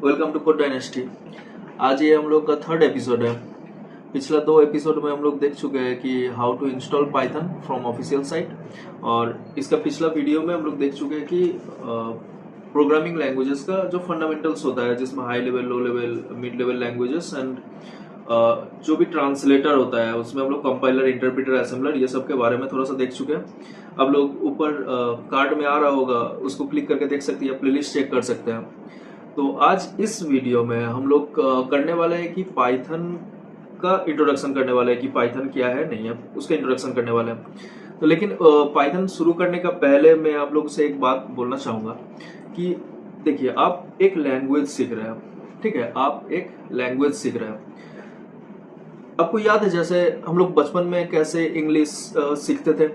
Welcome to code dynasty. आज ये हम लोग का थर्ड एपिसोड है। पिछला 2 एपिसोड में हम लोग देख चुके हैं कि how to install Python from official site, और इसका पिछला वीडियो में हम लोग देख चुके हैं कि प्रोग्रामिंग लैंग्वेजेस का जो फंडामेंटल्स होता है, जिसमें high level, low level, mid level languages and जो भी ट्रांसलेटर होता है उसमें हम लोग कंपाइलर, इंटरप्रेटर, असेंबलर, ये सब के बारे में थोड़ा सा देख चुके हैं। अब लोग ऊपर कार्ड में आ रहा होगा, उसको क्लिक करके देख सकते हैं, प्लेलिस्ट चेक कर सकते हैं। तो आज इस वीडियो में हम लोग करने वाले हैं कि पाइथन का इंट्रोडक्शन करने वाले हैं कि पाइथन क्या है, नहीं है, उसका इंट्रोडक्शन करने वाले हैं। तो लेकिन पाइथन शुरू करने का पहले मैं आप लोगों से एक बात बोलना चाहूँगा कि देखिए, आप एक लैंग्वेज सीख रहे हैं, ठीक है, आप एक लैंग्वेज सीख रहे हैं। आपको याद है जैसे हम लोग बचपन में कैसे इंग्लिश सीखते थे?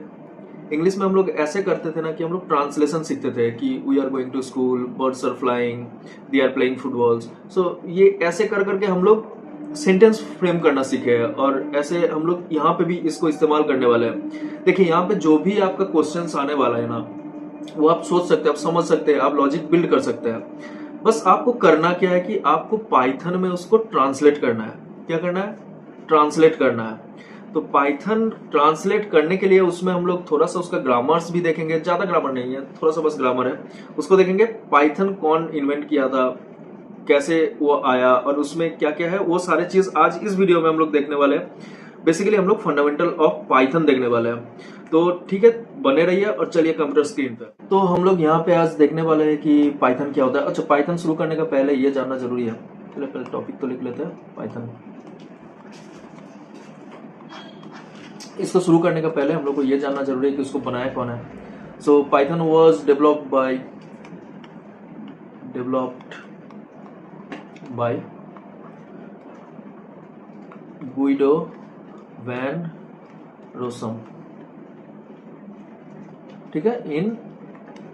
इंग्लिश में हम लोग ऐसे करते थे ना कि हम लोग ट्रांसलेशन सीखते थे कि we are going to school, birds are flying, they are playing footballs. So ये ऐसे कर करके हम लोग सेंटेंस फ्रेम करना सीखे हैं, और ऐसे हम लोग यहाँ पे भी इसको इस्तेमाल करने वाले हैं। देखिए, यहाँ पे जो भी आपका क्वेश्चन आने वाला है ना, वो आप सोच सकते हैं, आप समझ सकते हैं, आप लॉजिक बिल्ड कर सकते हैं। बस आपको करना क्या है कि आपको पाइथन में उसको ट्रांसलेट करना है। क्या करना है? ट्रांसलेट करना है। तो पाइथन ट्रांसलेट करने के लिए उसमें हम लोग थोड़ा सा उसका ग्रामर्स भी देखेंगे, ज्यादा ग्रामर नहीं है, थोड़ा सा बस ग्रामर है, उसको देखेंगे। पाइथन कौन इन्वेंट किया था, कैसे वो आया, और उसमें क्या क्या है, वो सारे चीज आज इस वीडियो में हम लोग देखने वाले हैं। बेसिकली हम लोग फंडामेंटल ऑफ पाइथन देखने वाले हैं। तो ठीक है, बने रहिए और चलिए कंप्यूटर स्क्रीन पे। तो हम लोग यहाँ पे आज देखने वाले हैं कि पाइथन क्या होता है। अच्छा, पाइथन शुरू करने का पहले ये जानना जरूरी है, पहले टॉपिक तो लिख लेते हैं पाइथन। इसको शुरू करने का पहले हम लोग को ये जानना जरूरी है कि उसको बनाया कौन है। So Python was developed by Guido van Rossum, ठीक है, इन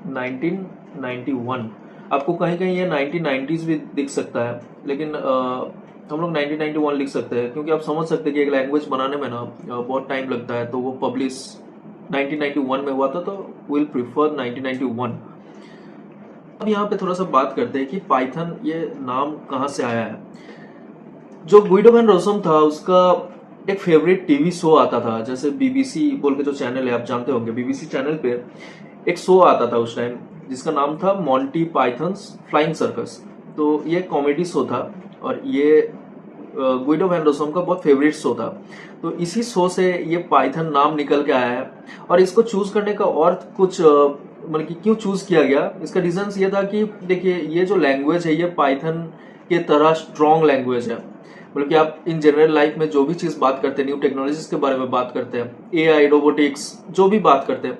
1991। आपको कहीं कहीं ये 1990s भी दिख सकता है, लेकिन हम लोग 1991 लिख सकते हैं, क्योंकि आप समझ सकते हैं कि एक लैंग्वेज बनाने में ना बहुत टाइम लगता है। तो वो पब्लिश 1991 में हुआ था, तो विल प्रिफर 1991। अब यहाँ पे थोड़ा सा बात करते हैं कि पाइथन ये नाम कहाँ से आया है। जो गुइडो वैन रोसम था, उसका एक फेवरेट टीवी शो आता था, जैसे बीबीसी बोल के जो चैनल है, आप जानते होंगे, बीबीसी चैनल पे एक शो आता था उस टाइम, जिसका नाम था मॉन्टी पाइथन्स फ्लाइंग सर्कस। तो ये कॉमेडी शो था, और ये गुइडो वैन रोसम का बहुत फेवरेट शो था। तो इसी शो से ये पाइथन नाम निकल के आया है। और इसको चूज करने का और कुछ मतलब कि क्यों चूज किया गया, इसका रीजन ये था कि देखिए, ये जो लैंग्वेज है, ये पाइथन के तरह स्ट्रॉन्ग लैंग्वेज है। मतलब कि आप इन जनरल लाइफ में जो भी चीज बात करते हैं, न्यू टेक्नोलॉजीज के बारे में बात करते हैं, एआई, रोबोटिक्स, जो भी बात करते हैं,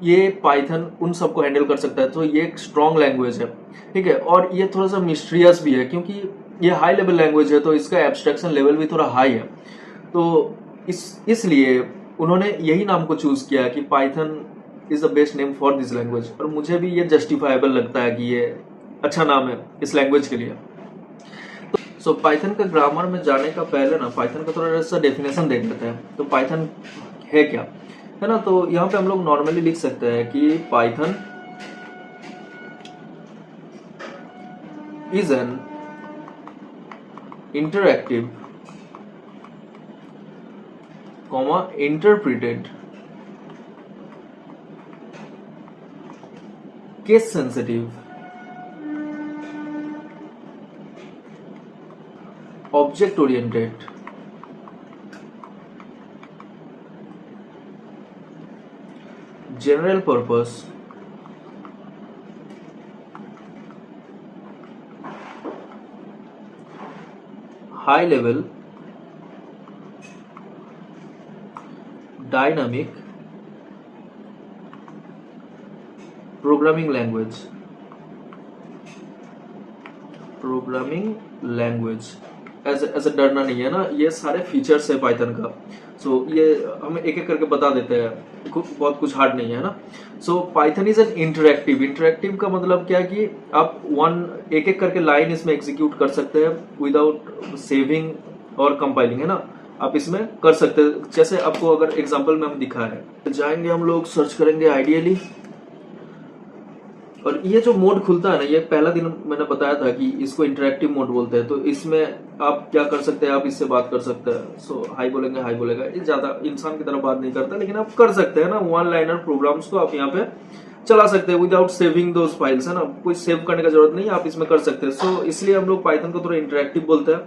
ये पाइथन उन सबको हैंडल कर सकता है। तो ये एक स्ट्रॉन्ग लैंग्वेज है, ठीक है। और ये थोड़ा सा मिस्टीरियस भी है, क्योंकि ये हाई लेवल लैंग्वेज है, तो इसका एब्स्ट्रैक्शन लेवल भी थोड़ा हाई है। तो इसलिए उन्होंने यही नाम को चूज किया कि Python is the best name for this language. और मुझे भी ये जस्टिफाइबल लगता है कि ये अच्छा नाम है इस लैंग्वेज के लिए। सो पाइथन का ग्रामर में जाने का पहले ना, पाइथन का थोड़ा सा डेफिनेशन देख लेते हैं। तो पाइथन है क्या, है ना। तो यहाँ पे हम लोग नॉर्मली लिख सकते हैं कि Python is an interactive interpreted case sensitive object oriented general purpose high level dynamic programming language ऐसे डरना नहीं है ना, ये सारे फीचर्स है पाइथन का। सो ये हम एक एक करके बता देते हैं, बहुत कुछ हार्ड नहीं है ना। सो पाइथन इज एन इंटरएक्टिव का मतलब क्या है कि आप एक एक करके लाइन इसमें एग्जीक्यूट कर सकते हैं विदाउट सेविंग और कंपाइलिंग, है ना। आप इसमें कर सकते हैं। जैसे आपको अगर एग्जांपल में हम दिखा है, जाएंगे हम लोग, सर्च करेंगे आइडियली, और ये जो मोड खुलता है ना, ये पहला दिन मैंने बताया था कि इसको इंटरेक्टिव मोड बोलते हैं। तो इसमें आप क्या कर सकते हैं, आप इससे बात कर सकते हैं। सो हाई बोलेंगे, हाई बोलेगा। ये ज्यादा इंसान की तरह बात नहीं करता, लेकिन आप कर सकते हैं ना, वन लाइनर प्रोग्राम्स को आप यहाँ पे चला सकते हैं विदाउट सेविंग दोज फाइल्स, है ना। कोई सेव करने का जरूरत नहीं, आप इसमें कर सकते हैं। सो इसलिए हम लोग पाइथन को थोड़ा इंटरेक्टिव बोलते हैं,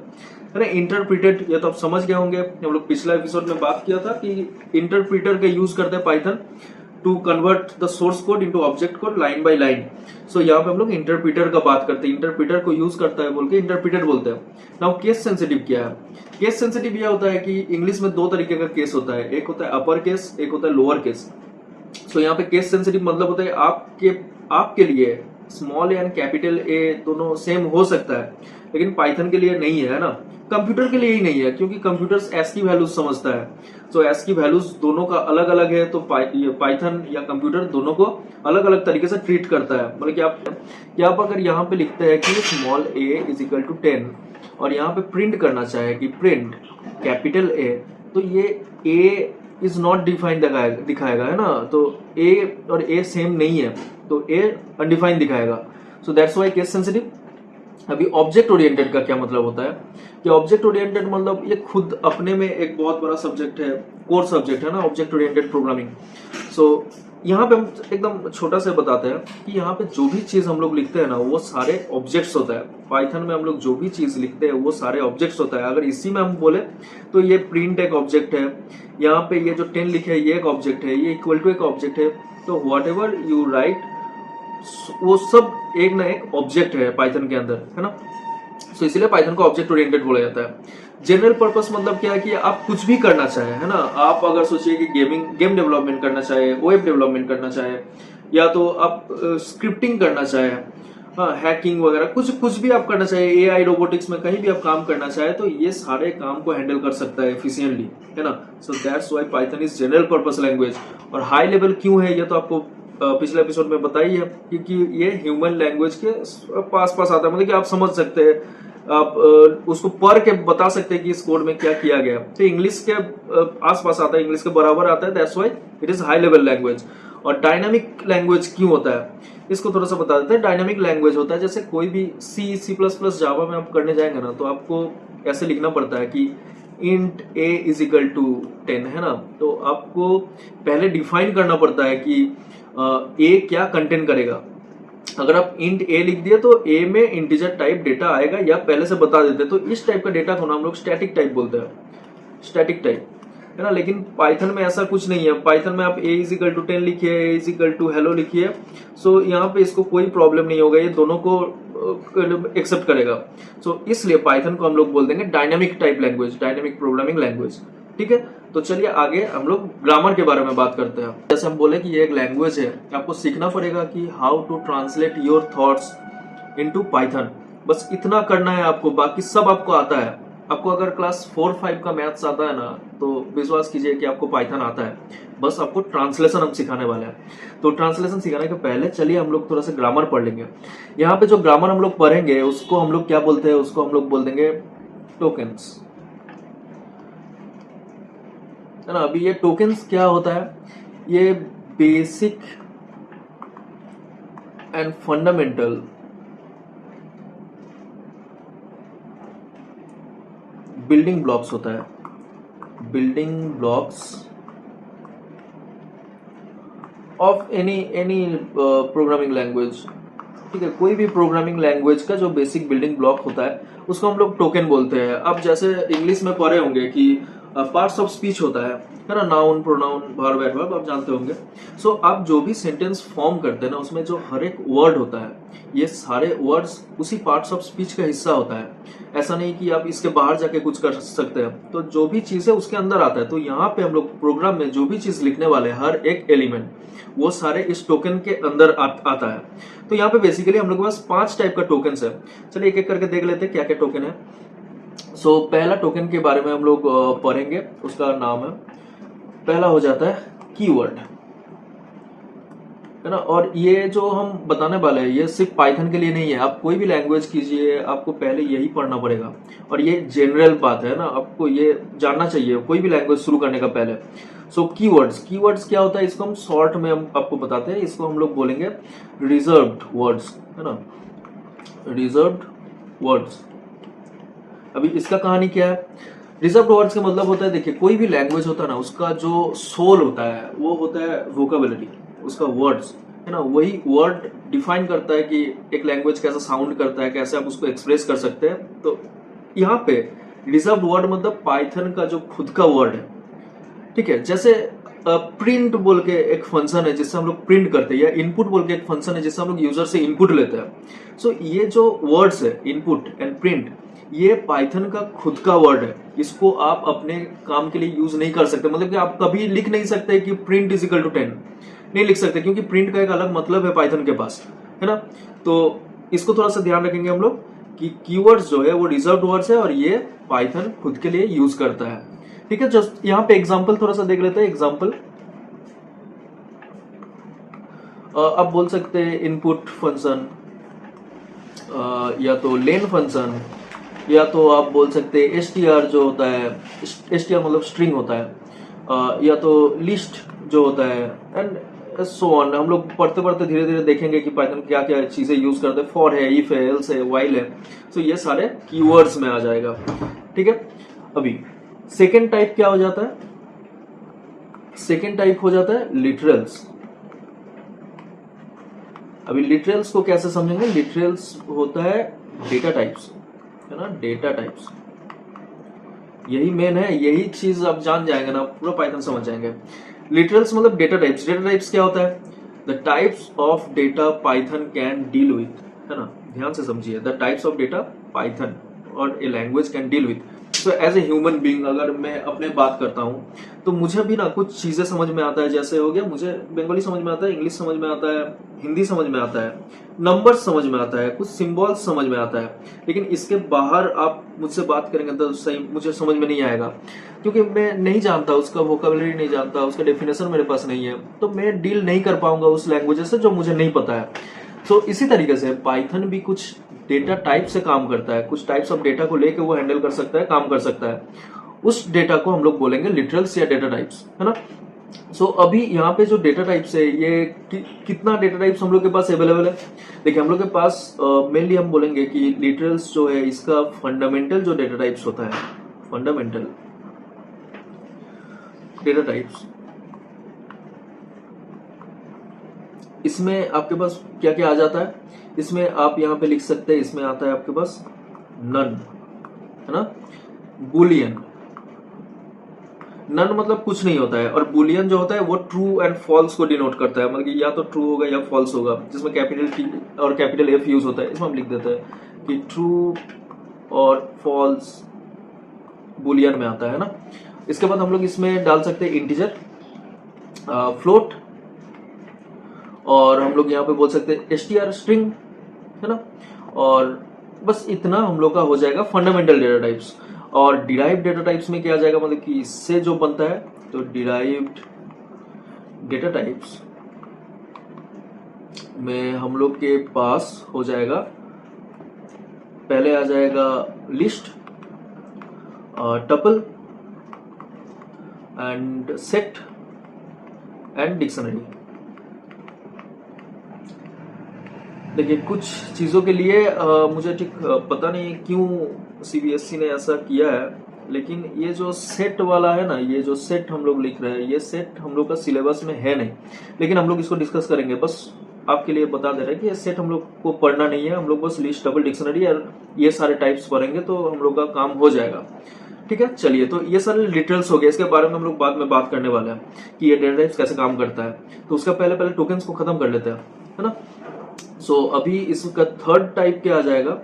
है ना। इंटरप्रिटेड, ये तो आप समझ गए होंगे, हम लोग पिछला एपिसोड में बात किया था कि इंटरप्रिटर का यूज करते हैं Python to convert the source code into object code line by line. So यहाँ पे हम लोग इंटरप्रिटर का बात करते हैं, इंटरप्रिटर को यूज करता है बोल के इंटरप्रिटर बोलते हैं। नाउ केस सेंसिटिव क्या है? केस सेंसिटिव यह होता है कि इंग्लिश में दो तरीके का केस होता है, एक होता है अपर केस, एक होता है लोअर केस। सो यहाँ पे केस सेंसिटिव मतलब होता है आपके लिए small A and capital A दोनों सेम हो सकता है, लेकिन पाइथन के लिए नहीं है ना। कंप्यूटर के लिए ही नहीं है, क्योंकि कंप्यूटर एस की वैल्यूज समझता है। सो एस की वैल्यूज दोनों का अलग अलग है, तो पाइथन या कंप्यूटर दोनों को अलग अलग तरीके से ट्रीट करता है। मतलब कि आप अगर यहाँ पे लिखते हैं कि small a is equal to 10 और यहाँ पे प्रिंट करना चाहे कि प्रिंट कैपिटल ए, तो ये ए इज नॉट डिफाइंड दिखाएगा, है ना। तो ए और ए सेम नहीं है, तो ए अनडिफाइंड दिखाएगा। So that's why case sensitive. अभी ऑब्जेक्ट ओरिएंटेड का क्या मतलब होता है कि ऑब्जेक्ट ओरिएंटेड मतलब ये खुद अपने में एक बहुत बड़ा सब्जेक्ट है, कोर सब्जेक्ट है ना, ऑब्जेक्ट ओरिएंटेड प्रोग्रामिंग। सो यहाँ पे हम एकदम छोटा से बताते हैं कि यहाँ पे जो भी चीज हम लोग लिखते हैं ना, वो सारे ऑब्जेक्ट्स होता है। पाइथन में हम लोग जो भी चीज लिखते हैं वो सारे ऑब्जेक्ट्स होता है। अगर इसी में हम बोले तो ये प्रिंट एक ऑब्जेक्ट है, यहाँ पे ये जो 10 लिखे है ये एक ऑब्जेक्ट है, ये इक्वल टू एक ऑब्जेक्ट है। तो व्हाट एवर यू राइट वो सब एक ना एक ऑब्जेक्ट है पाइथन के अंदर, है ना। सो इसलिए पाइथन को ऑब्जेक्ट ओरिएंटेड बोला जाता है। जनरल पर्पस मतलब क्या है कि आप कुछ भी करना चाहे, है ना। आप अगर सोचिए कि गेम डेवलपमेंट करना चाहे, वेब डेवलपमेंट करना चाहे, या तो आप स्क्रिप्टिंग करना चाहे, हाँ, हैकिंग वगैरह कुछ भी आप करना चाहे, एआई रोबोटिक्स में कहीं भी आप काम करना चाहे, तो ये सारे काम को हैंडल कर सकता है एफिशिएंटली, है ना। So that's why Python is general purpose language. और हाई लेवल क्यों है, ये तो आपको पिछले एपिसोड में बताई है, क्योंकि ये ह्यूमन लैंग्वेज के पास आता है। मतलब कि आप समझ सकते हैं, आप उसको पढ़ के बता सकते हैं कि इस कोड में क्या किया गया। तो इंग्लिश के आसपास आता है, इंग्लिश के बराबर आता है। That's why it is high level language. और डायनामिक लैंग्वेज क्यों होता है, इसको थोड़ा सा बता देते हैं। डायनामिक लैंग्वेज होता है जैसे कोई भी C++ जावा में आप करने जाएंगे ना, तो आपको ऐसे लिखना पड़ता है कि int a is equal to 10, है ना। तो आपको पहले डिफाइन करना पड़ता है कि a क्या कंटेन करेगा। अगर आप int a लिख दिए तो a में इंटीजर टाइप डेटा आएगा, या पहले से बता देते। तो इस टाइप का डेटा को ना हम लोग स्टैटिक टाइप बोलते हैं, स्टैटिक टाइप, है ना। लेकिन पाइथन में ऐसा कुछ नहीं है। पाइथन में आप a इज इक्वल टू 10 लिखिए, a is equal to hello लिखिए। सो यहाँ पे इसको कोई प्रॉब्लम नहीं होगा, ये दोनों को एक्सेप्ट करेगा। सो इसलिए पाइथन को हम लोग बोल देंगे dynamic type language, dynamic programming language, ठीक है। तो चलिए आगे हम लोग ग्रामर के बारे में बात करते हैं। जैसे हम बोले कि ये एक लैंग्वेज है, आपको सीखना पड़ेगा कि how to translate your thoughts into Python. बस इतना करना है आपको, बाकी सब आपको आता है। आपको अगर क्लास 4-5 का मैथ्स आता है ना, तो विश्वास कीजिए कि आपको पाइथन आता है। बस आपको ट्रांसलेशन हम सिखाने वाले हैं। तो ट्रांसलेशन सिखाने के पहले चलिए हम लोग थोड़ा सा ग्रामर पढ़ लेंगे। यहाँ पे जो ग्रामर हम लोग पढ़ेंगे उसको हम लोग क्या बोलते हैं, उसको हम लोग बोल देंगे टोकन्स, है ना। अभी ये टोकन्स क्या होता है, ये basic and fundamental building blocks होता है, building blocks of any programming language, ठीक है। कोई भी प्रोग्रामिंग लैंग्वेज का जो बेसिक बिल्डिंग ब्लॉक होता है उसको हम लोग टोकन बोलते हैं। अब जैसे इंग्लिश में पढ़े होंगे कि पार्ट्स ऑफ स्पीच होता है ना, नाउन, प्रोनाउन, वर्ब, एडवर्ब, आप जानते होंगे। सो आप जो भी सेंटेंस फॉर्म करते हैं ना, उसमें जो हर एक वर्ड होता है, ये सारे वर्ड्स उसी पार्ट्स ऑफ स्पीच का हिस्सा होता है। ऐसा नहीं कि आप इसके बाहर जाके कुछ कर सकते हैं। तो जो भी चीज है उसके अंदर आता है। तो यहाँ पे हम लोग प्रोग्राम में जो भी चीज लिखने वाले हर एक एलिमेंट वो सारे इस टोकन के अंदर आता है। तो यहाँ पे बेसिकली हम लोग के पास 5 टाइप का टोकन है। चलिए एक एक करके देख लेते हैं क्या क्या टोकन है। सो पहला टोकन के बारे में हम लोग पढ़ेंगे, उसका नाम है, पहला हो जाता है कीवर्ड, है ना। और ये जो हम बताने वाले हैं ये सिर्फ पाइथन के लिए नहीं है। आप कोई भी लैंग्वेज कीजिए, आपको पहले यही पढ़ना पड़ेगा। और ये जनरल बात है ना, आपको ये जानना चाहिए कोई भी लैंग्वेज शुरू करने का पहले। सो कीवर्ड्स क्या होता है, इसको हम शॉर्ट में हम आपको बताते हैं, इसको हम लोग बोलेंगे रिजर्व्ड वर्ड्स, है ना, रिजर्व्ड वर्ड्स। अभी इसका कहानी क्या है, रिजर्व्ड वर्ड्स का मतलब होता है, देखिए कोई भी लैंग्वेज होता है ना, उसका जो सोल होता है वो होता है वोकेबुलरी, उसका वर्ड्स, है ना, वही वर्ड डिफाइन करता है कि एक लैंग्वेज कैसा साउंड करता है, कैसे आप उसको एक्सप्रेस कर सकते हैं। तो यहाँ पे रिजर्व्ड वर्ड मतलब पाइथन का जो खुद का वर्ड है, ठीक है। जैसे प्रिंट बोल के एक फंक्शन है जिससे हम लोग प्रिंट करते हैं, या इनपुट बोल के एक फंक्शन है जिससे हम लोग यूजर से इनपुट लेते हैं। सो ये जो वर्ड्स है इनपुट एंड प्रिंट, ये पाइथन का खुद का वर्ड है, इसको आप अपने काम के लिए यूज नहीं कर सकते। मतलब कि आप कभी लिख नहीं सकते कि प्रिंट इज इक्वल टू 10, नहीं लिख सकते, क्योंकि प्रिंट का एक अलग मतलब है पाइथन के पास, है ना। तो इसको थोड़ा सा ध्यान रखेंगे हम लोग कि कीवर्ड्स जो है वो रिजर्व्ड वर्ड्स है और ये पाइथन खुद के लिए यूज करता है, ठीक है। जस्ट यहाँ पे एग्जाम्पल थोड़ा सा देख लेते हैं। एग्जाम्पल आप बोल सकते हैं इनपुट फंक्शन, या तो लेन फंक्शन, या तो आप बोल सकते हैं str जो होता है, str मतलब स्ट्रिंग होता है, या तो लिस्ट जो होता है, एंड सो ऑन। हम लोग पढ़ते पढ़ते धीरे धीरे देखेंगे कि पाइथन क्या क्या चीजें यूज करते हैं। फॉर है, इफ है, एल्स है, व्हाइल है, तो ये सारे कीवर्ड्स में आ जाएगा, ठीक है। अभी सेकेंड टाइप क्या हो जाता है, सेकेंड टाइप हो जाता है लिटरल्स। अभी लिटरल्स को कैसे समझेंगे, लिटरल्स होता है डेटा टाइप्स, है ना, डेटा टाइप्स, यही मेन है, यही चीज आप जान जाएंगे ना, पूरा पाइथन समझ जाएंगे। लिटरल्स मतलब डेटा टाइप्स। डेटा टाइप्स क्या होता है, the types of data Python can deal with, है ना, ध्यान से समझिए, the types of data Python or a language can deal with. तो एज ए ह्यूमन बीइंग अगर मैं अपने बात करता हूँ तो मुझे भी ना कुछ चीजें समझ में आता है, जैसे हो गया मुझे बंगाली समझ में आता है, इंग्लिश समझ में आता है, हिंदी समझ में आता है, नंबर्स समझ में आता है, कुछ सिंबल्स समझ में आता है। लेकिन इसके बाहर आप मुझसे बात करेंगे तो सही मुझे समझ में नहीं आएगा, क्योंकि मैं नहीं जानता, उसका वोकेबुलरी नहीं जानता, उसका डेफिनेशन मेरे पास नहीं है, तो मैं डील नहीं कर पाऊंगा उस लैंग्वेज से जो मुझे नहीं पता है। तो इसी तरीके से पाइथन भी कुछ डेटा टाइप से काम करता है, कुछ टाइप्स ऑफ डेटा को लेके वो हैंडल कर सकता है, काम कर सकता है। उस डेटा को हम लोग बोलेंगे लिटरल्स या डेटा टाइप्स, है ना। सो अभी यहाँ पे जो डेटा टाइप्स है, ये कितना डेटा टाइप्स हम लोग के पास अवेलेबल है। देखिए हम लोग के पास मेनली हम बोलेंगे कि लिटरल्स जो है इसका फंडामेंटल जो डेटा टाइप्स होता है, फंडामेंटल डेटा टाइप्स, इसमें आपके पास क्या क्या आ जाता है, इसमें आप यहाँ पे लिख सकते हैं, इसमें आता है आपके पास नन, है ना, बुलियन। नन मतलब कुछ नहीं होता है, और बुलियन जो होता है वो ट्रू एंड फॉल्स को डिनोट करता है, मतलब कि या तो ट्रू होगा या फॉल्स होगा, जिसमें कैपिटल टी और कैपिटल एफ यूज होता है। इसमें हम लिख देते हैं कि ट्रू और फॉल्स बुलियन में आता है ना। इसके बाद हम लोग इसमें डाल सकते हैं इंटीजर, फ्लोट, और हम लोग यहाँ पे बोल सकते हैं str स्ट्रिंग, है ना। और बस इतना हम लोग का हो जाएगा फंडामेंटल डेटा टाइप्स। और डिराइव्ड डेटा टाइप्स में क्या आ जाएगा, मतलब कि इससे जो बनता है, तो डिराइव्ड डेटा टाइप्स में हम लोग के पास हो जाएगा, पहले आ जाएगा list, tuple and set and dictionary. देखिए कुछ चीज़ों के लिए मुझे ठीक पता नहीं क्यों सीबीएसई ने ऐसा किया है, लेकिन ये जो सेट वाला है ना, ये जो सेट हम लोग लिख रहे हैं, ये सेट हम लोग का सिलेबस में है नहीं, लेकिन हम लोग इसको डिस्कस करेंगे। बस आपके लिए बता दे रहे हैं कि ये सेट हम लोग को पढ़ना नहीं है, हम लोग बस लिस्ट, डबल, डिक्शनरी और ये सारे टाइप्स पढ़ेंगे तो हम लोग का काम हो जाएगा, ठीक है। चलिए, तो ये सारे डिटेल्स हो गए, इसके बारे में हम लोग बाद में बात करने वाले हैं कि ये डेटा टाइप्स कैसे काम करता है। तो उसका पहले टोकन्स को खत्म कर लेते हैं, है ना। सो अभी इसका थर्ड टाइप क्या आ जाएगा,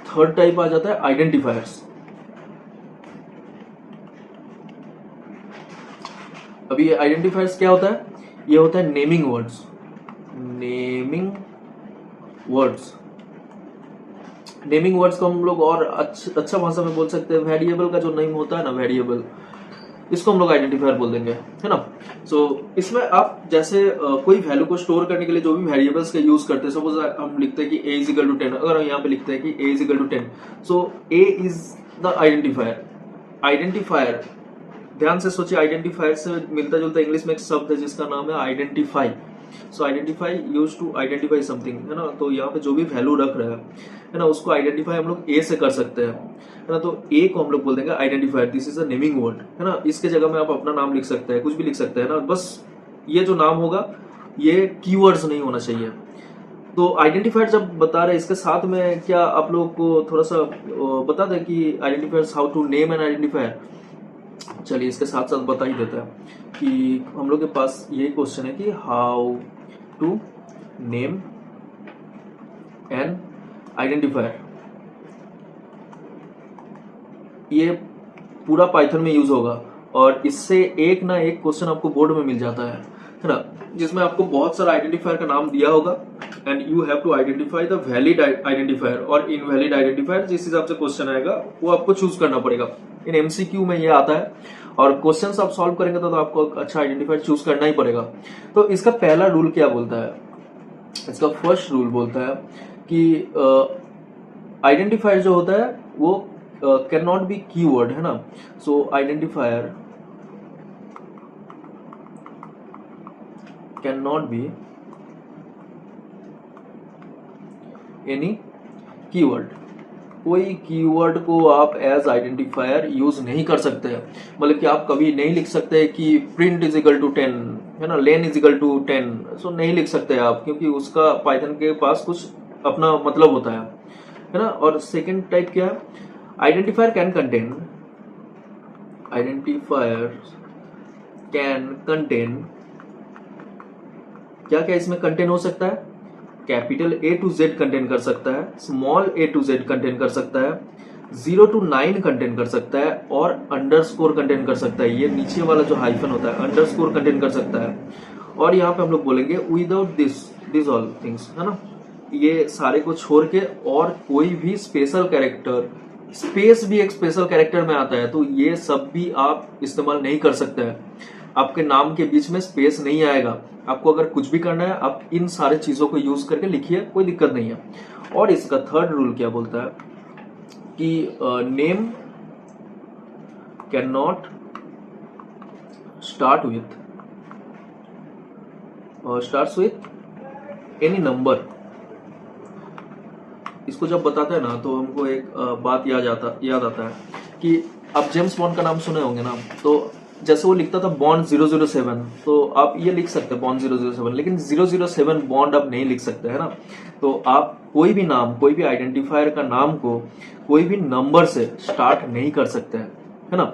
थर्ड टाइप आ जाता है आइडेंटिफायर्स। अभी ये आइडेंटिफायर्स क्या होता है, ये होता है naming words, naming words. Naming words को हम लोग और अच्छा भाषा में बोल सकते हैं वेरिएबल का जो नेम होता है ना, वेरिएबल, इसको हम लोग आइडेंटिफायर बोल देंगे, है ना। सो इसमें आप जैसे कोई वैल्यू को स्टोर करने के लिए जो भी वेरिएबल्स का यूज करते हैं, सपोज हम लिखते हैं कि a इज इक्वल टू 10, अगर हम यहाँ पे लिखते हैं कि a is equal to 10, so a is the identifier. Identifier ध्यान से सोचिए, आइडेंटिफायर से मिलता जुलता इंग्लिश में एक शब्द है जिसका नाम है identify. So identify use to identify something, है ना। तो यहाँ पे जो भी वैल्यू रख रहे हैं, है ना, उसको आइडेंटिफाई हम लोग ए से कर सकते हैं, है ना। तो ए को हम लोग बोल देंगे identifier, this is a naming word, है ना। इसके जगह में आप अपना नाम लिख सकते हैं, कुछ भी लिख सकते हैं ना, बस ये जो नाम होगा ये कीवर्ड्स नहीं होना चाहिए। तो आइडेंटिफायर जब बता रहे, इसके साथ में क्या आप लोग को थोड़ा सा बता दें कि identifiers, how to name an identifier. चलिए इसके साथ साथ बता ही देता है कि हम लोग के पास ये क्वेश्चन है कि how to name an identifier. ये पूरा पाइथन में यूज होगा और इससे एक ना एक क्वेश्चन आपको बोर्ड में मिल जाता है ना, जिसमें आपको बहुत सारा आइडेंटिफायर का नाम दिया होगा and you have to identify the valid identifier और इनवैलिड आइडेंटिफायर। जिस हिसाब से क्वेश्चन आएगा वो आपको चूज करना पड़ेगा। इन एमसीक्यू में ये आता है और क्वेश्चंस आप सॉल्व करेंगे तो आपको अच्छा आइडेंटिफायर चूज करना ही पड़ेगा। तो इसका पहला रूल क्या बोलता है, इसका फर्स्ट रूल बोलता है कि आइडेंटिफायर जो होता है वो कैन नॉट बी कीवर्ड, है ना। So identifier can not be any keyword. कोई कीवर्ड को आप एज आइडेंटिफायर यूज नहीं कर सकते हैं। मतलब कि आप कभी नहीं लिख सकते कि प्रिंट इज इक्वल टू 10, है ना, लेन इज इक्वल टू 10, सो नहीं लिख सकते आप, क्योंकि उसका पाइथन के पास कुछ अपना मतलब होता है ना। और सेकंड टाइप क्या है, identifier can contain, identifier can contain, क्या क्या इसमें कंटेन हो सकता है, capital A to Z contain कर सकता है, small a to Z contain कर सकता है, 0 to 9 कंटेन कर सकता है और अंडरस्कोर कंटेन कर सकता है। ये नीचे वाला जो हाइफन होता है अंडरस्कोर कंटेन कर सकता है। और यहाँ पे हम लोग बोलेंगे विदाउट दिस ऑल थिंग्स, है ना, ये सारे को छोड़ के और कोई भी स्पेशल कैरेक्टर, स्पेस भी एक स्पेशल कैरेक्टर में आता है, तो ये सब भी आप इस्तेमाल नहीं कर सकते हैं। आपके नाम के बीच में स्पेस नहीं आएगा। आपको अगर कुछ भी करना है आप इन सारे चीजों को यूज करके लिखिए, कोई दिक्कत नहीं है। और इसका थर्ड रूल क्या बोलता है कि name can not start with any number. इसको जब बताते हैं ना तो हमको एक बात याद आता है कि आप जेम्स बॉन्ड का नाम सुने होंगे ना, तो जैसे वो लिखता था बॉन्ड 007, तो आप ये लिख सकते हैं बॉन्ड 007, लेकिन 007 बॉन्ड आप नहीं लिख सकते, है ना। तो आप कोई भी नाम, कोई भी आइडेंटिफायर का नाम को कोई भी नंबर से स्टार्ट नहीं कर सकते हैं, है ना।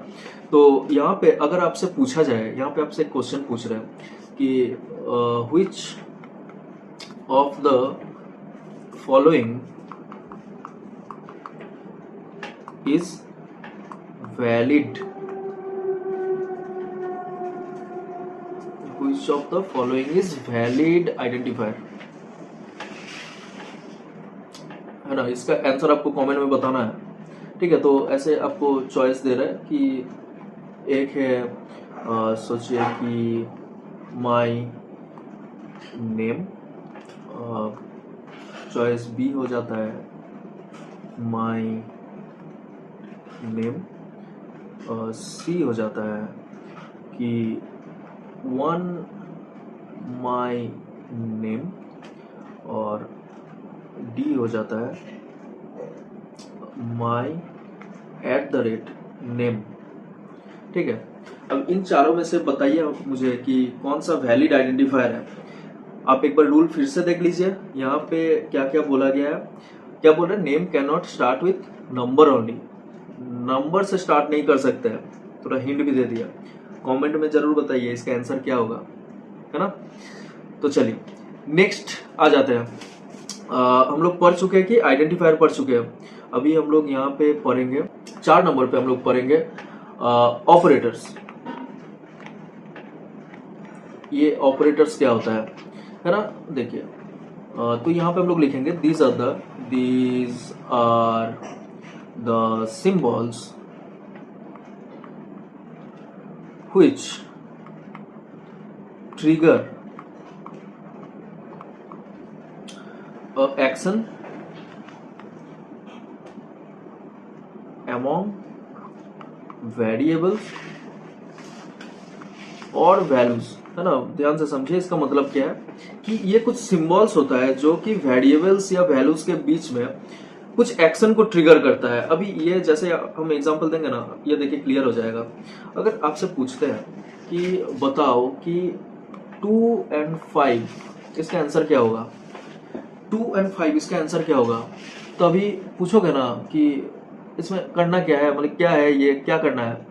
तो यहाँ पे अगर आपसे पूछा जाए, यहाँ पे आपसे एक क्वेश्चन पूछ रहे हैं कि which of the following is valid, which of the following is valid identifier, है ना। इसका आंसर आपको कमेंट में बताना है, ठीक है। तो ऐसे आपको चॉइस दे रहा है कि एक है सोचिए कि माय नेम, चॉइस बी हो जाता है माय नेम, सी हो जाता है कि वन माई नेम, और डी हो जाता है माई @नेम, ठीक है। अब इन चारों में से बताइए मुझे कि कौन सा वैलिड आइडेंटिफायर है। आप एक बार रूल फिर से देख लीजिए, यहाँ पे क्या क्या बोला गया है। क्या बोल रहे हैं, name can not start with number only, number से स्टार्ट नहीं कर सकते हैं। थोड़ा हिंट भी दे दिया, कमेंट में जरूर बताइए इसका आंसर क्या होगा, है ना। तो चलिए नेक्स्ट आ जाते हैं। हम लोग पढ़ चुके हैं कि आइडेंटिफायर पढ़ चुके हैं। अभी हम लोग यहाँ पे पढ़ेंगे 4 नंबर पे हम लोग पढ़ेंगे ऑपरेटर्स। ये ऑपरेटर्स क्या होता है ना। देखिए तो यहाँ पे हम लोग लिखेंगे these are the symbols which trigger a action among variables और वैल्यूज, है ना। ध्यान से समझिए इसका मतलब क्या है कि ये कुछ सिंबल्स होता है जो कि वेरिएबल्स या वैल्यूज के बीच में कुछ एक्शन को ट्रिगर करता है। अभी ये जैसे हम एग्जांपल देंगे ना, ये देखिए क्लियर हो जाएगा। अगर आपसे पूछते हैं कि बताओ कि 2 and 5 इसका आंसर क्या होगा, 2 and 5 इसका आंसर क्या होगा, तो अभी पूछोगे ना कि इसमें करना क्या है, मतलब क्या है ये, क्या करना है।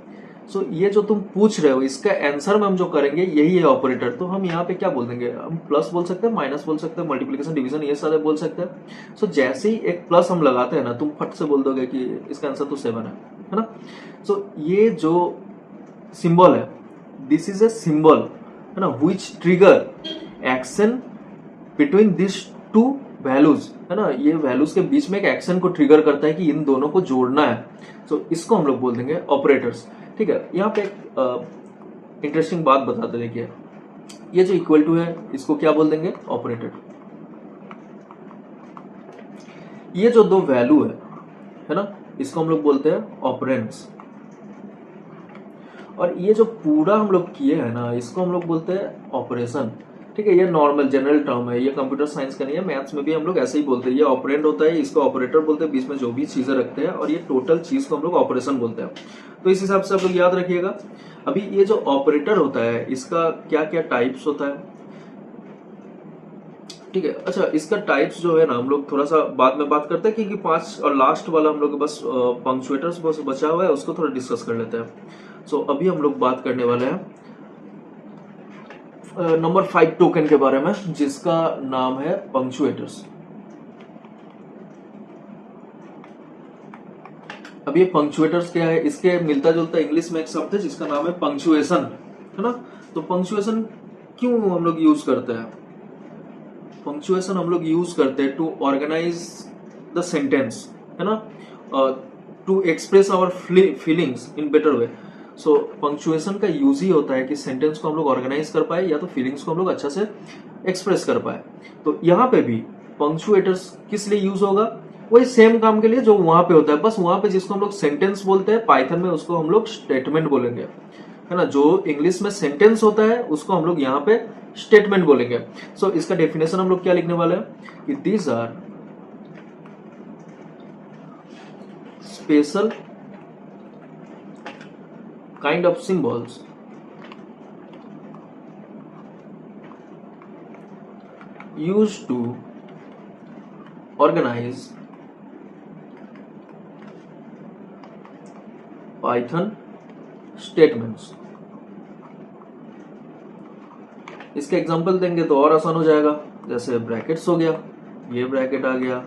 सो ये जो तुम पूछ रहे हो इसका आंसर में हम जो करेंगे यही है ऑपरेटर। तो हम यहाँ पे क्या बोल देंगे, हम प्लस बोल सकते हैं, माइनस बोल सकते हैं, मल्टीप्लिकेशन डिवीजन ये सारे बोल सकते हैं। सो जैसे ही एक प्लस हम लगाते हैं ना, तुम फट से बोल दोगे कि इसका आंसर तो 7 है ना। सो ये जो सिंबल है, दिस इज ए सिंबल, है ना, which trigger action between this to values, है ना। ये वैल्यूज के बीच में एक एक्शन को ट्रिगर करता है कि इन दोनों को जोड़ना है। सो इसको हम लोग बोल देंगे ऑपरेटर्स। ठीक है, यहाँ पे एक इंटरेस्टिंग बात बताते, देखिए ये जो इक्वल टू है इसको क्या बोल देंगे, ऑपरेटर। ये जो दो वैल्यू है ना, इसको हम लोग बोलते हैं ऑपरेंड्स। और ये जो पूरा हम लोग किए हैं ना, इसको हम लोग बोलते हैं ऑपरेशन। ठीक है, ये नॉर्मल जनरल टर्म है, ये कंप्यूटर साइंस का नहीं है, मैथ्स में भी हम लोग ऐसे ही बोलते हैं। ये ऑपरेंड होता है, इसको ऑपरेटर बोलते हैं, बीच में जो भी चीजें रखते हैं, और ये टोटल चीज को हम लोग ऑपरेशन बोलते हैं। तो इस हिसाब से आप लोग याद रखिएगा। अभी ये जो ऑपरेटर होता है इसका क्या क्या टाइप्स होता है, ठीक है। अच्छा, इसका टाइप्स जो है ना हम लोग थोड़ा सा बाद में बात करते हैं, क्योंकि 5 और लास्ट वाला हम लोग बस पंक्चुएटर्स बस बचा हुआ है, उसको थोड़ा डिस्कस कर लेते हैं। सो अभी हम लोग बात करने वाले हैं नंबर 5 टोकन के बारे में, जिसका नाम है पंक्चुएटर्स। अब ये पंक्चुएटर्स क्या है, इसके मिलता जुलता इंग्लिश में एक शब्द है जिसका नाम है पंक्चुएशन, है ना। तो पंक्चुएशन क्यों हम लोग यूज करते हैं, पंक्चुएशन हम लोग यूज करते हैं टू ऑर्गेनाइज द सेंटेंस, है ना, to express our feelings in better way. So punctuation का यूज ही होता है कि सेंटेंस को हम लोग ऑर्गेनाइज कर पाए या तो फीलिंग्स को हम लोग अच्छा से एक्सप्रेस कर पाए। तो यहाँ पे भी पंक्चुएटर्स किस लिए यूज होगा, वही सेम काम के लिए जो वहां पे होता है, बस वहां पे जिसको हम लोग सेंटेंस बोलते हैं, पाइथन में उसको हम लोग स्टेटमेंट बोलेंगे, है ना। जो इंग्लिश में सेंटेंस होता है उसको हम लोग यहाँ पे स्टेटमेंट बोलेंगे। सो इसका डेफिनेशन हम लोग क्या लिखने वाले हैं कि these are special kind of symbols used to organize Python statements। इसके एग्जांपल देंगे तो और आसान हो जाएगा, जैसे ब्रैकेट्स हो गया, ये ब्रैकेट आ गया,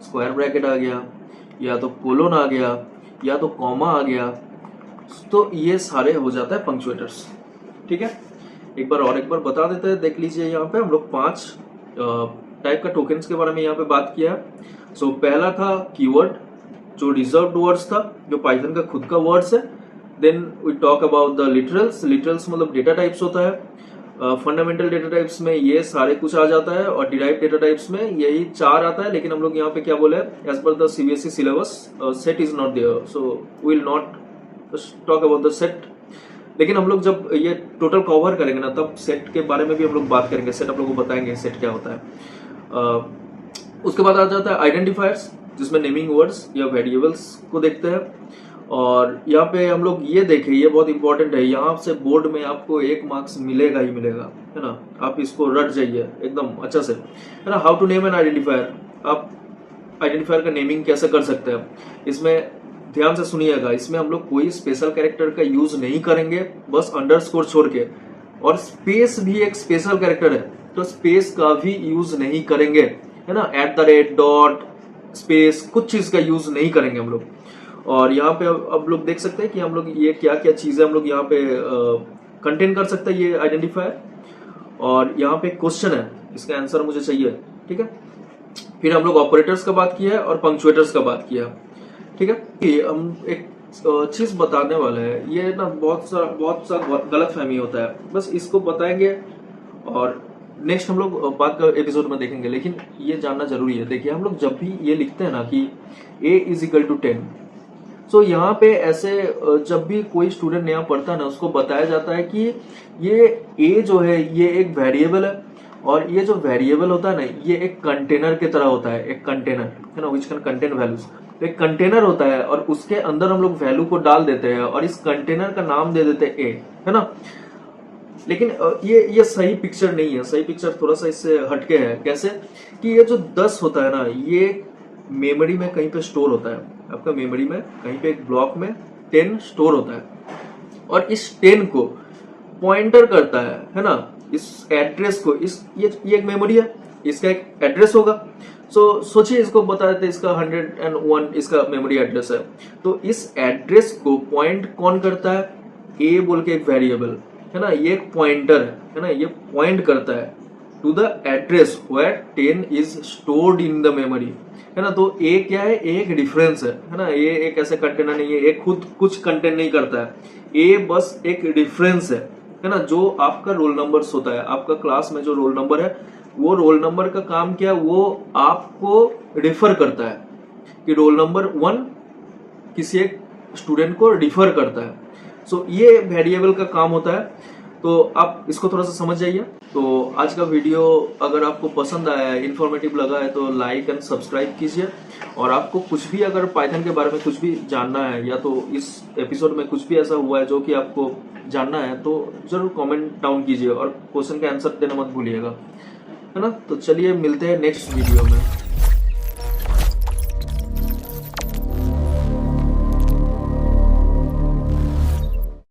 स्क्वायर ब्रैकेट आ गया, या तो कोलोन आ गया, या तो कॉमा आ गया। तो ये सारे हो जाता है पंक्चुएटर्स। ठीक है, एक बार बता देते हैं, देख लीजिए। यहाँ पे हम लोग 5 टाइप का टोकन्स के बारे में यहाँ पे बात किया है। सो पहला था कीवर्ड, जो रिजर्व्ड वर्ड्स था, जो पाइथन का खुद का वर्ड्स है। Then we talk about the literals. Literals मतलब डेटा टाइप्स होता है। फंडामेंटल डेटा टाइप्स में ये सारे कुछ आ जाता है, और डिराइव डेटा टाइप्स में यही 4 आता है। लेकिन हम लोग यहाँ पे क्या बोले, as per the CBSE syllabus set is not there, so will not talk about the set. लेकिन हम लोग जब ये टोटल कवर करेंगे ना, तब सेट के बारे में भी हम लोग बात करेंगे, सेट आप लोगों को बताएंगे सेट क्या होता है। उसके बाद आ जाता है आइडेंटिफायर्स, जिसमें नेमिंग वर्ड्स या वेरिएबल्स को देखते हैं। और यहाँ पे हम लोग ये देखें, ये बहुत इंपॉर्टेंट है, यहाँ से बोर्ड में आपको 1 मार्क्स मिलेगा ही मिलेगा, है ना। आप इसको रट जाइए एकदम अच्छा से, है ना। How to name an identifier, आप आइडेंटिफायर का नेमिंग कैसे कर सकते हैं। इसमें ध्यान से सुनिएगा, इसमें हम लोग कोई स्पेशल कैरेक्टर का यूज नहीं करेंगे, बस अंडरस्कोर छोड़ के। और स्पेस भी एक स्पेशल कैरेक्टर है, तो स्पेस का भी यूज नहीं करेंगे, है ना। @ डॉट स्पेस कुछ चीज का यूज नहीं करेंगे हम लोग। और यहाँ पे अब लोग देख सकते हैं कि हम लोग ये क्या क्या चीजें हम लोग यहाँ पे कंटेन कर सकते हैं ये आइडेंटिफायर। और यहाँ पे क्वेश्चन है, इसका आंसर मुझे चाहिए, ठीक है। फिर हम लोग ऑपरेटर्स का बात किया है और पंक्चुएटर्स का बात किया, ठीक है। कि हम एक चीज बताने वाले हैं, ये ना बहुत सा गलत फहमी होता है, बस इसको बताएंगे और नेक्स्ट हम लोग बात का एपिसोड में देखेंगे। लेकिन ये जानना जरूरी है। देखिए, हम लोग जब भी ये लिखते हैं ना कि a = 10, सो यहाँ पे ऐसे जब भी कोई स्टूडेंट नया पढ़ता है ना, उसको बताया जाता है कि ये ए जो है ये एक वेरिएबल है, और ये जो वेरिएबल होता है ना ये एक कंटेनर की तरह होता है, एक कंटेनर है ना, विच कैन कंटेन वैल्यूज। एक कंटेनर होता है और उसके अंदर हम लोग वैल्यू को डाल देते हैं और इस कंटेनर का नाम दे देते हैं ए, है ना। लेकिन ये सही पिक्चर नहीं है, सही पिक्चर थोड़ा सा इससे हटके है। कैसे कि ये जो 10 होता है ना ये मेमोरी में कहीं पे स्टोर होता है, आपका मेमोरी में कहीं पे एक ब्लॉक में 10 स्टोर होता है, और इस 10 को पॉइंटर करता है ना, इस एड्रेस को, ये एक मेमोरी है, इसका एक एड्रेस होगा। सोचिए इसको बता देते इसका 101 इसका मेमोरी एड्रेस है, तो इस एड्रेस को पॉइंट कौन करता है, ए बोल के एक वेरिएबल है ना, ये एक पॉइंटर है ना, ये पॉइंट करता है to the address where 10 is stored in the memory, है ना। तो ए क्या है, ए एक डिफरेंस है ना, ये एक ऐसे कंटेनर नहीं है, ए खुद कुछ कंटेंट नहीं करता है, ए बस एक डिफरेंस है ना। जो आपका रोल नंबर होता है, आपका क्लास में जो रोल नंबर है, वो रोल नंबर का काम क्या है, वो आपको रिफर करता है कि रोल नंबर 1 किसी एक स्टूडेंट को रिफर करता है। ये वेरिएबल का काम होता है, तो आप इसको थोड़ा सा समझ जाइए। तो आज का वीडियो अगर आपको पसंद आया है, इन्फॉर्मेटिव लगा है, तो लाइक एंड सब्सक्राइब कीजिए। और आपको कुछ भी अगर पाइथन के बारे में कुछ भी जानना है, या तो इस एपिसोड में कुछ भी ऐसा हुआ है जो कि आपको जानना है, तो जरूर कमेंट डाउन कीजिए और क्वेश्चन का आंसर देना मत भूलिएगा, है ना। तो चलिए मिलते हैं नेक्स्ट वीडियो में।